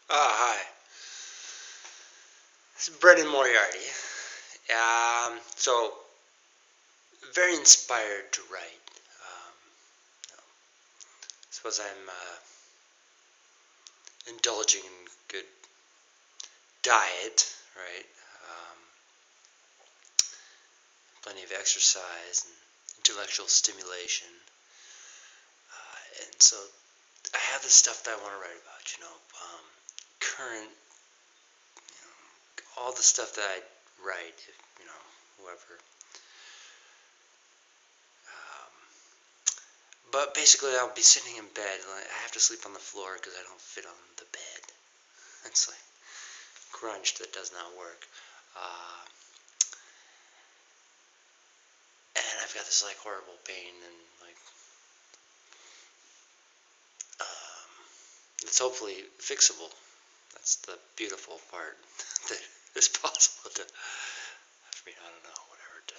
Hi. This is Brendan Moriarty. So, very inspired to write. I suppose I'm indulging in good diet, right? Um, Plenty of exercise and intellectual stimulation. And so, I have the stuff that I want to write about, current, all the stuff that I write, whoever. Um, but basically, I'll be sitting in bed. I have to sleep on the floor because I don't fit on the bed. It's like grunge that does not work. Uh, and I've got this like horrible pain and like um, it's hopefully fixable. That's the beautiful part that it's possible to. I mean, I don't know, whatever to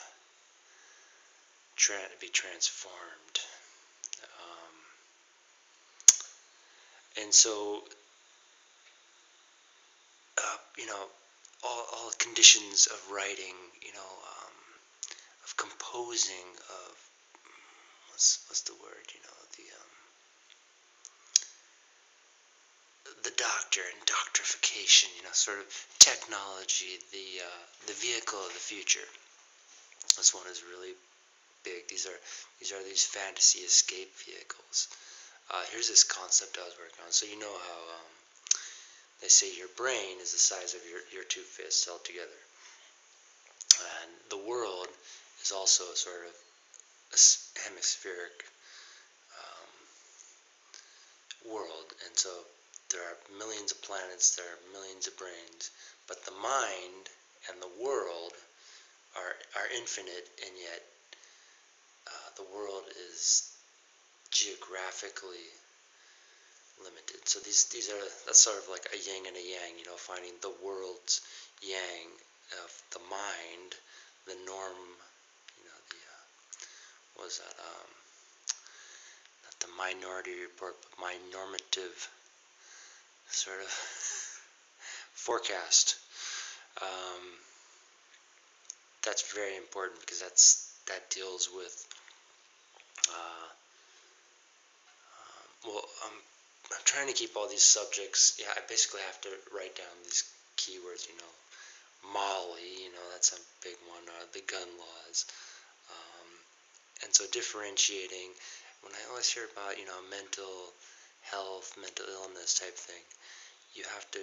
be transformed. Um, and so, you know, all the conditions of writing, of composing, of what's the word, the doctor and doctorification, sort of technology, the vehicle of the future. This one is really big. These fantasy escape vehicles. Here's this concept I was working on. So you know how they say your brain is the size of your two fists held together, and the world is also sort of a hemispheric world, and so there are millions of planets, there are millions of brains, but the mind and the world are infinite, and yet the world is geographically limited. So these are that's sort of like a yin and a yang, finding the world's yang of the mind, the norm, the what was that? Not the Minority Report, but my normative sort of forecast. Um, that's very important because that deals with well, I'm trying to keep all these subjects. Yeah, I basically have to write down these keywords. Molly. That's a big one. The gun laws. Um, and so differentiating. When I always hear about mental health, mental illness type thing, you have to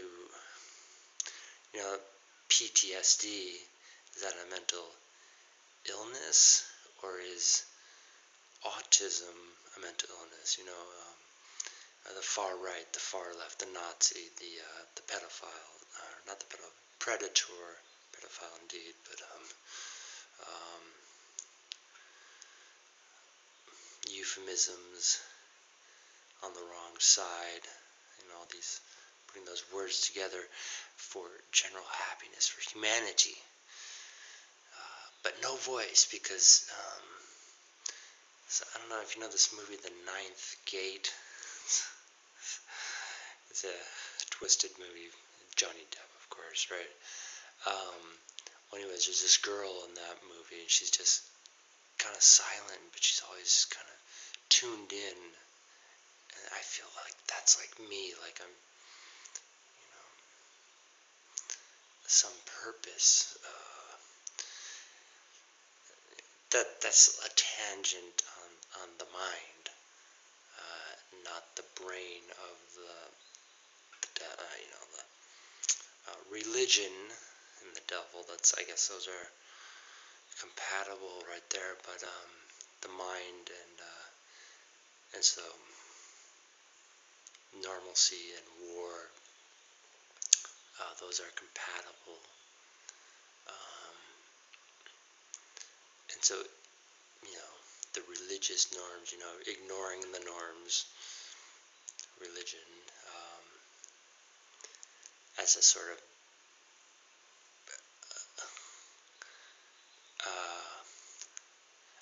PTSD. Is that a mental illness, or is autism a mental illness? The far right, the far left, the Nazi, the pedophile, not the pedophile, pedophile indeed, but um, euphemisms on the wrong side, all these, putting those words together for general happiness, for humanity, but no voice because so I don't know if you know this movie, The Ninth Gate. It's a twisted movie. Johnny Depp, of course, right? Well, anyways, there's this girl in that movie, and she's just kind of silent, but she's always kind of tuned in. And I feel like that's like me, like I'm, some purpose. That's a tangent on the mind, not the brain of the religion and the devil. I guess those are compatible right there, but the mind and so normalcy and war, those are compatible. Um, and so, the religious norms, ignoring the norms, religion, as a sort of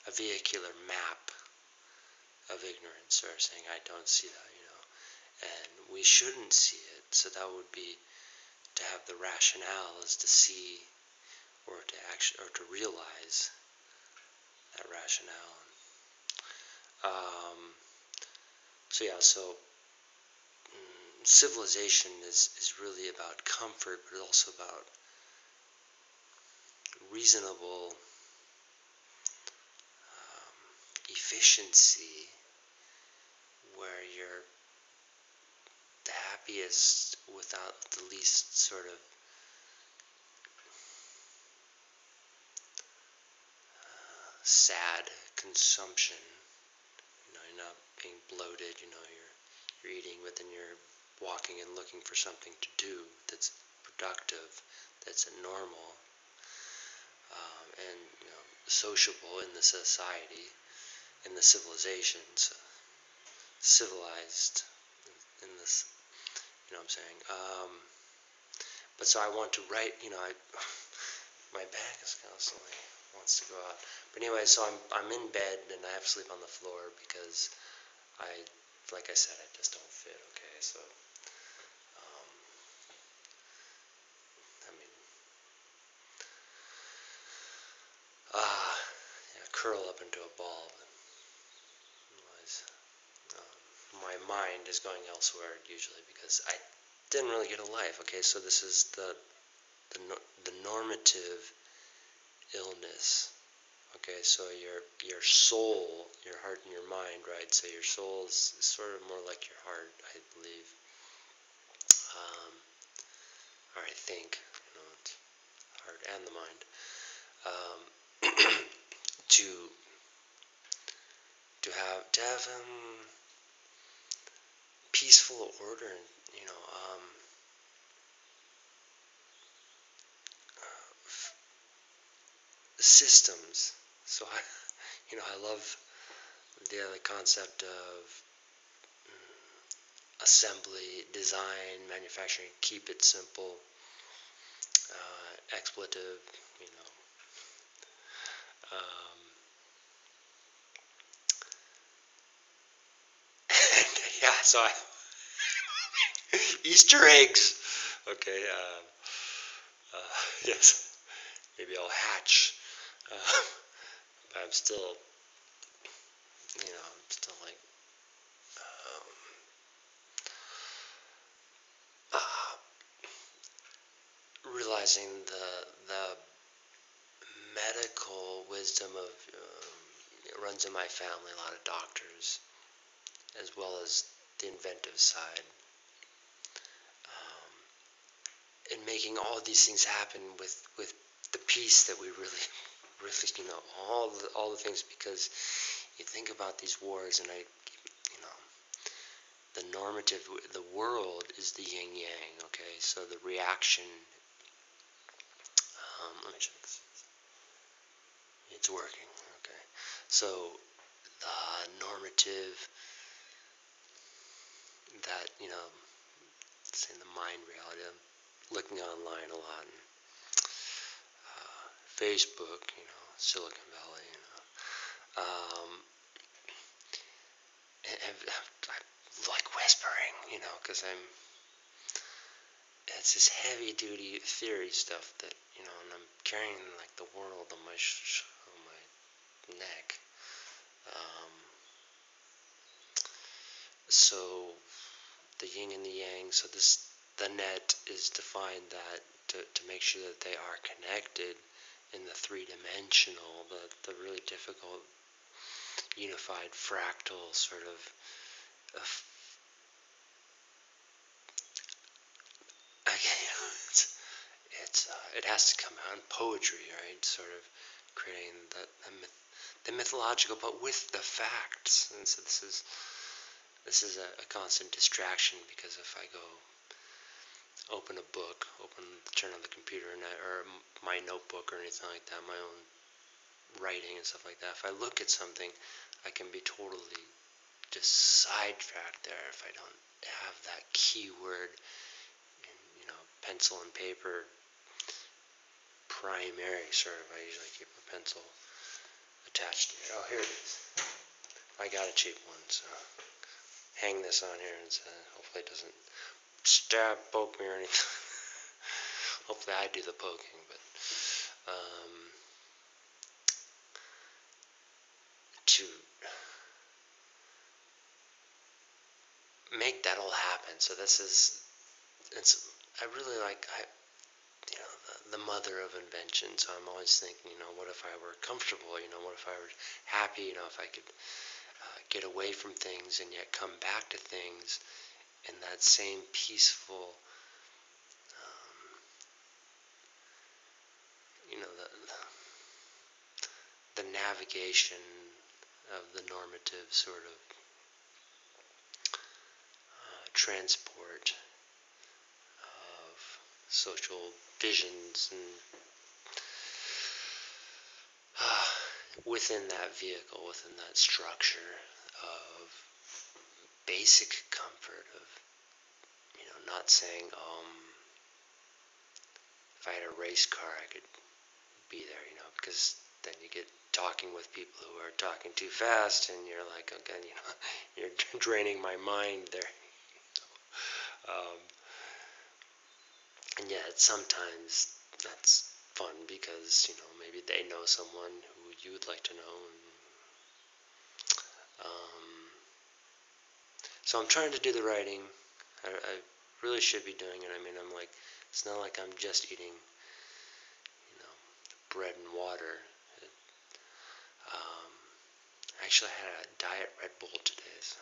a vehicular map of ignorance, or saying I don't see that, and we shouldn't see it. So that would be to have the rationale is to see or to actually or to realize that rationale. So yeah, so civilization is really about comfort, but also about reasonable efficiency, where you're the happiest without the least sort of sad consumption. You're not being bloated. You're eating, but then you're walking and looking for something to do that's productive, that's normal, and sociable in the society, in the civilizations, civilized in this. You know what I'm saying? But so I want to write. My back is constantly wants to go out. But anyway, so I'm in bed and I have to sleep on the floor because like I said, I just don't fit. Okay, so I mean, yeah, curl up into a ball. But otherwise, my mind is going elsewhere usually because I didn't really get a life. Okay, so this is the normative illness. Okay, so your soul, your heart and your mind, right? So your soul is sort of more like your heart, I believe, or I think, it's heart and the mind, to have peaceful order and systems. So I love the concept of assembly, design, manufacturing. Keep it simple. Expletive, you know. Um, yeah, so Easter eggs. Okay. Yes. Maybe I'll hatch. But I'm still, I'm still like um, uh, realizing the medical wisdom of it runs in my family. A lot of doctors, as well as the inventive side, and making all of these things happen with the peace that we really, really, all the things, because you think about these wars, and the normative, the world is the yin yang. Okay, so the reaction. Let me check this. It's working. Okay, so the normative that it's in the mind reality. I'm looking online a lot, and Facebook, Silicon Valley, and I like whispering, because it's this heavy duty theory stuff that, and I'm carrying like the world on on my neck. Um, so the yin and the yang. So the net is defined that to make sure that they are connected in the three-dimensional, the really difficult unified fractal sort of again, it has to come out in poetry, right? Sort of creating the mythological, but with the facts. And so this is a constant distraction, because if I go open a book, turn on the computer, or my notebook or anything like that, my own writing and stuff like that, if I look at something, I can be totally just sidetracked there if I don't have that keyword in, pencil and paper primary sort of. I usually keep a pencil attached to it. Oh, here it is. I got a cheap one, so hang this on here and hopefully it doesn't poke me or anything. Hopefully I do the poking, but to make that all happen. So I really like, the mother of invention. So I'm always thinking, what if I were comfortable? What if I were happy? If I could get away from things and yet come back to things in that same peaceful, the navigation of the normative sort of transport of social visions and within that vehicle, within that structure of basic comfort of, not saying, if I had a race car, I could be there, because then you get talking with people who are talking too fast, and you're like, okay, you're draining my mind there. Um, and yet, sometimes that's fun because, maybe they know someone who you would like to know. So I'm trying to do the writing. I really should be doing it. I mean, I'm like, it's not like I'm just eating, bread and water. Um, Actually, I had a diet Red Bull today, so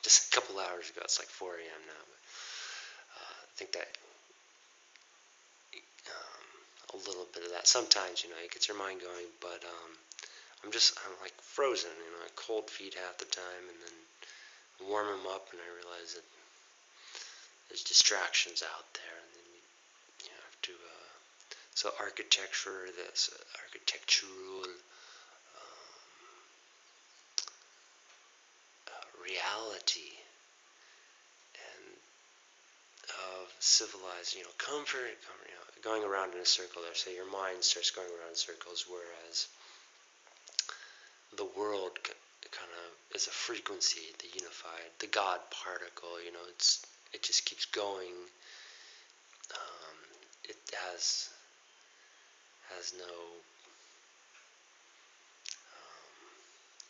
just a couple hours ago. It's like 4 a.m. now. But, I think that a little bit of that. Sometimes, it gets your mind going, but I'm like frozen, cold feet half the time, and then warm them up, and I realize that there's distractions out there, and then you have to. So architectural reality and of civilized, comfort, going around in a circle there. So your mind starts going around in circles, whereas the world kind of is a frequency, the unified, the God particle. It just keeps going. It has no.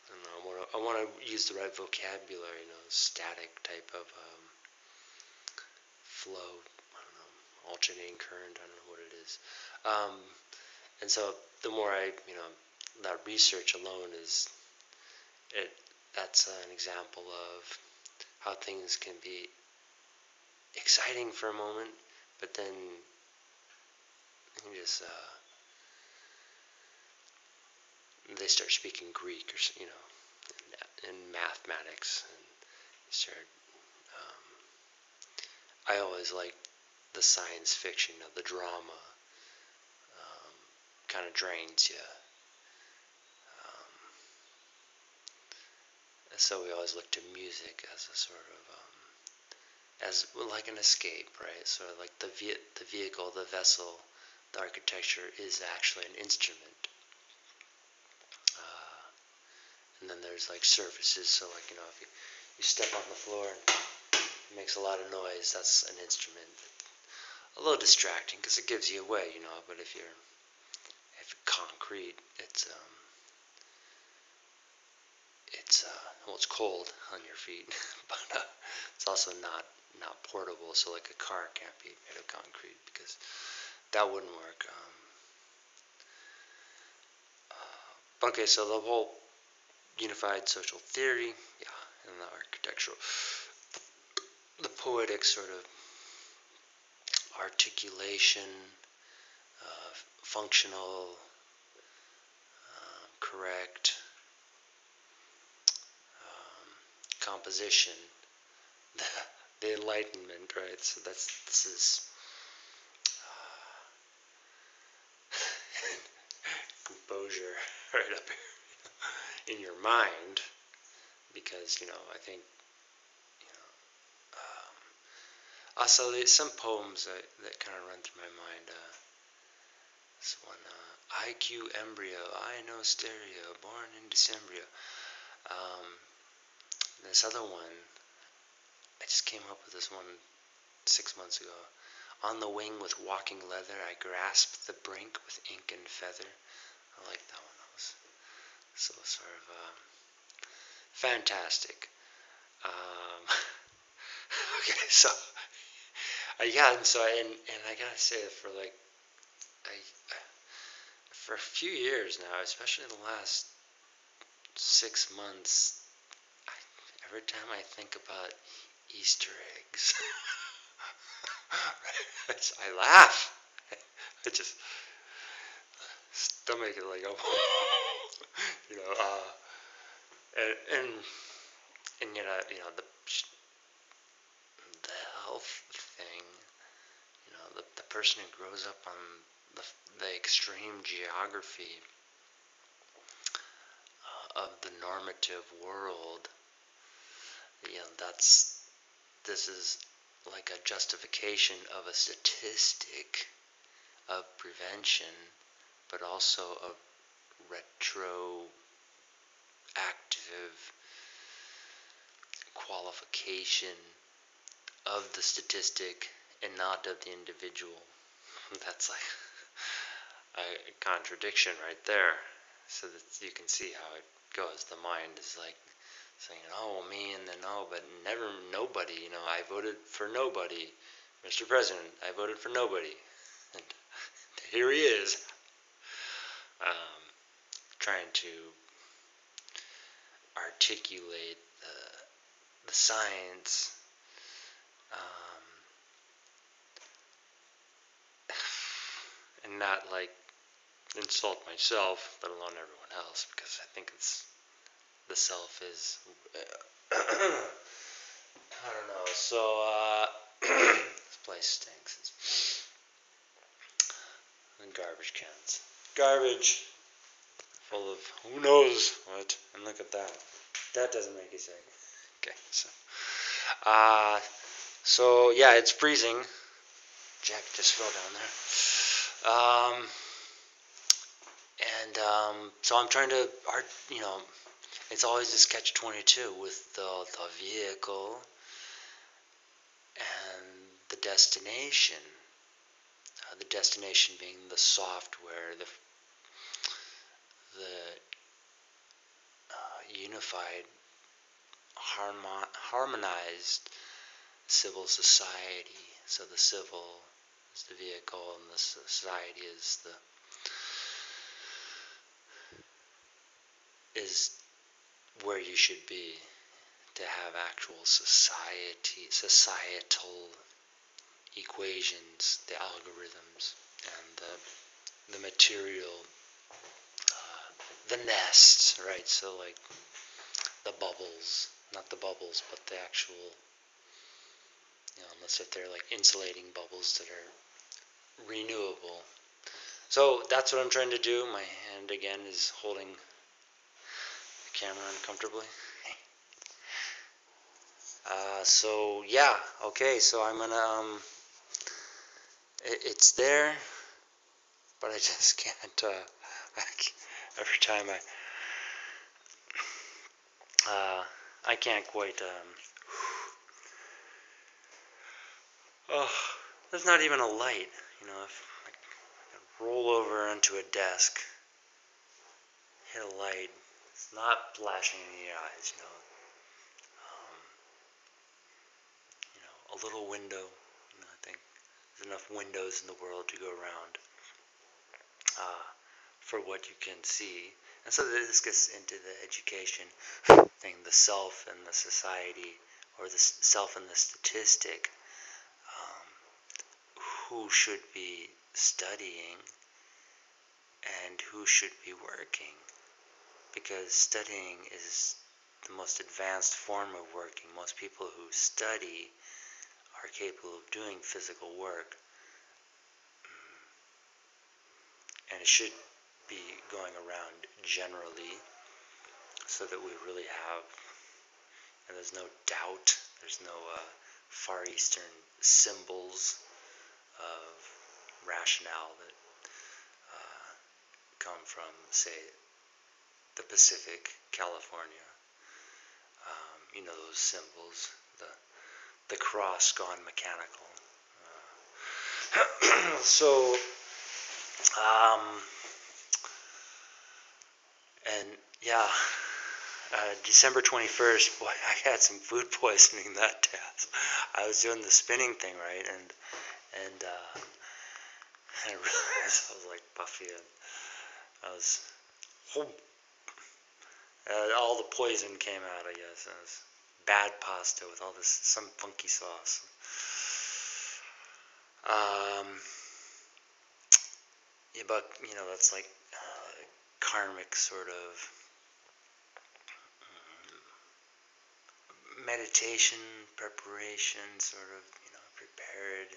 I don't know. I want to use the right vocabulary. Static type of flow. I don't know. Alternating current. I don't know what it is. And so the more that research alone is it. That's an example of how things can be exciting for a moment, but then you just they start speaking Greek or in mathematics, and you start. I always like the science fiction of the drama. Kind of drains you. So we always look to music as a sort of as well, like an escape, right? So like the vehicle, the vessel, the architecture is actually an instrument. And then there's like surfaces, so like if you step on the floor and it makes a lot of noise, that's an instrument. A little distracting because it gives you away, But if concrete, well, it's cold on your feet, but it's also not portable. So like a car can't be made of concrete because that wouldn't work. Okay, so the whole unified social theory, yeah, and the architectural, the poetic sort of articulation, functional, correct composition, the, the Enlightenment, right? So this is composure right up here in your mind, because I think also there's some poems that kind of run through my mind. This one, IQ embryo, I know stereo, born in Decembria. This other one, I just came up with this one 6 months ago. On the wing with walking leather, I grasped the brink with ink and feather. I like that one. That was so sort of fantastic. Um, okay, so yeah, and I gotta say that for like I for a few years now, especially the last 6 months, every time I think about Easter eggs, I laugh. I just stomach is like, oh, you know, and the health thing, the person who grows up on the extreme geography of the normative world, this is like a justification of a statistic of prevention, but also of retroactive qualification of the statistic and not of the individual. That's like a contradiction right there. So that you can see how it goes. The mind is like saying, "Oh, me," and then, "Oh, but never nobody." I voted for nobody, Mr. President. I voted for nobody, and here he is, um, trying to articulate the science. Um, and not like insult myself, let alone everyone else, because I think the self is I don't know. So this place stinks. And garbage cans, garbage full of who knows what. And look at that. That doesn't make you sick. Okay, so yeah, it's freezing. Jack just fell down there. So I'm trying to it's always this catch-22 with the vehicle and the destination. The destination being the software, the unified, harmonized civil society. So the civil is the vehicle, and the society is where you should be to have actual societal equations, the algorithms, and the material, the nest, right? So like the bubbles, not the bubbles, but the actual, unless if they're like insulating bubbles that are renewable. So that's what I'm trying to do. My hand again is holding the camera uncomfortably. So yeah, okay. So I'm gonna it's there, but I just can't. Every time I can't quite. Oh, there's not even a light. If I roll over onto a desk, hit a light, it's not flashing in your eyes. A little window. I think there's enough windows in the world to go around for what you can see. And so this gets into the education thing, the self and the society, or the self and the statistic. Who should be studying and who should be working? Because studying is the most advanced form of working. Most people who study are capable of doing physical work, and it should be going around generally, so that we really have, and there's no doubt, there's no Far Eastern symbols of rationale that come from, say, the Pacific, California. Those symbols, the cross gone mechanical. So, and yeah, December 21st, boy, I had some food poisoning that day. I was doing the spinning thing, right, and I realized I was like puffy, and I was, all the poison came out, I guess. It was bad pasta with all this, some funky sauce. Yeah, but, that's like karmic sort of meditation, preparation, sort of, prepared.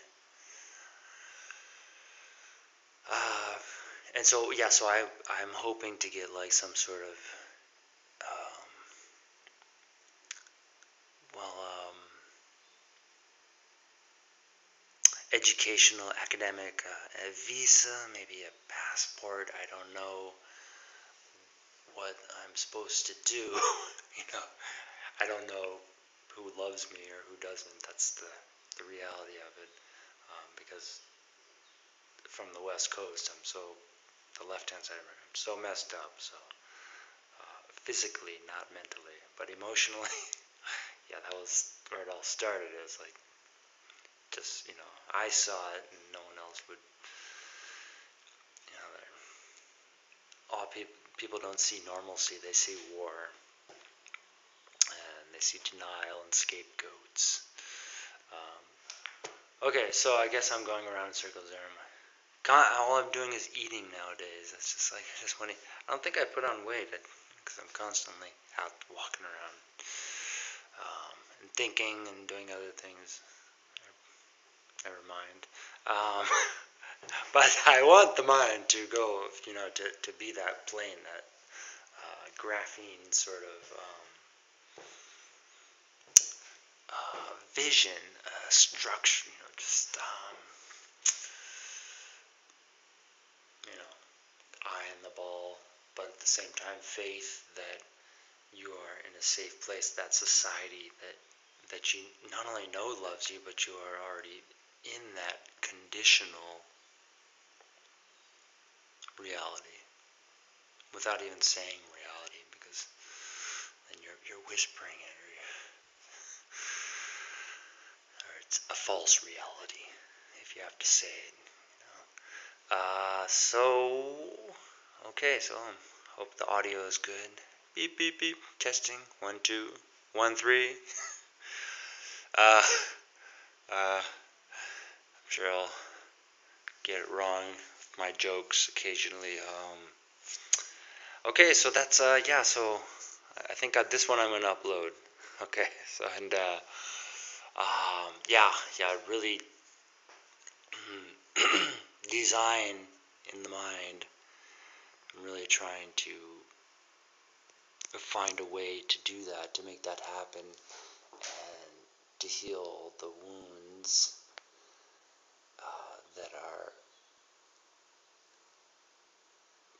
And so, yeah, so I'm hoping to get like some sort of, um, well, educational, academic, a visa, maybe a passport. I don't know what I'm supposed to do. I don't know who loves me or who doesn't. That's the reality of it. Because from the West Coast, the left-hand side, I'm so messed up. So physically, not mentally, but emotionally, yeah, that was where it all started. It was like, just, I saw it and no one else would, all people don't see normalcy, they see war, and they see denial and scapegoats. Okay, so I guess I'm going around in circles there. All I'm doing is eating nowadays. It's just like, I don't think I put on weight because I'm constantly out walking around, and thinking and doing other things. Never mind. But I want the mind to go, to be that plane, that graphene sort of vision, structure, just, eye on the ball, but at the same time, faith that you are in a safe place, that society that you not only know loves you, but you are already in that conditional reality, without even saying reality, because then you're whispering it, or it's a false reality if you have to say it. So okay, so hope the audio is good. Beep beep beep. Testing 1 2 1 3. I'm sure I'll get it wrong. My jokes occasionally. Okay, so that's yeah. So I think this one I'm gonna upload. Okay, so and yeah, really design in the mind. I'm really trying to find a way to do that, to make that happen, and to heal the wounds that are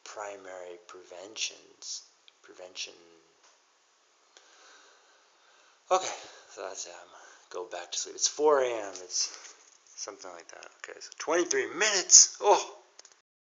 primary prevention. Okay, so that's it. Go back to sleep. It's 4 a.m. It's something like that. Okay, so 23 minutes. Oh.